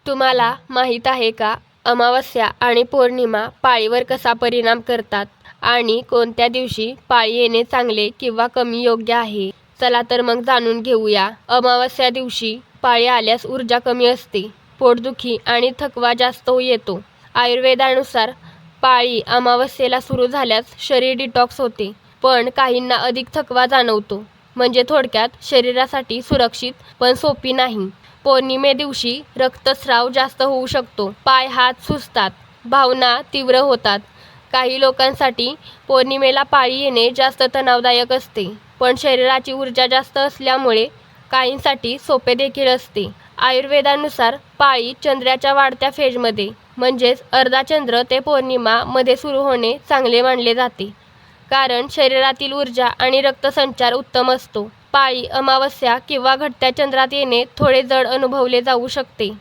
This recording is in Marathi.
तुम्हाला माहीत आहे का, अमावस्या आणि पौर्णिमा पाळीवर कसा परिणाम करतात आणि कोणत्या दिवशी पाळी येणे चांगले किंवा कमी योग्य आहे? चला तर मग जाणून घेऊया. अमावस्या दिवशी पाळी आल्यास ऊर्जा कमी असते, पोटदुखी आणि थकवा जास्त येतो. आयुर्वेदानुसार पाळी अमावस्येला सुरू झाल्यास शरीर डिटॉक्स होते, पण काहींना अधिक थकवा जाणवतो. म्हणजे थोडक्यात शरीरासाठी सुरक्षित पण सोपी नाही. पौर्णिमे दिवशी रक्तस्राव जास्त होऊ शकतो, पाय हात सुजतात, भावना तीव्र होतात. काही लोकांसाठी पौर्णिमेला पाळी येणे जास्त तणावदायक असते, पण शरीराची ऊर्जा जास्त असल्यामुळे काहींसाठी सोपे देखील असते. आयुर्वेदानुसार पाळी चंद्राच्या वाढत्या फेजमध्ये म्हणजेच अर्धाचंद्र ते पौर्णिमा मध्ये सुरू होणे चांगले मानले जाते, कारण शरीरातील ऊर्जा आणि रक्तसंचार उत्तम असतो. पाळी अमावस्या किंवा घटत्या चंद्रात येणे थोडे जड अनुभवले जाऊ शकते.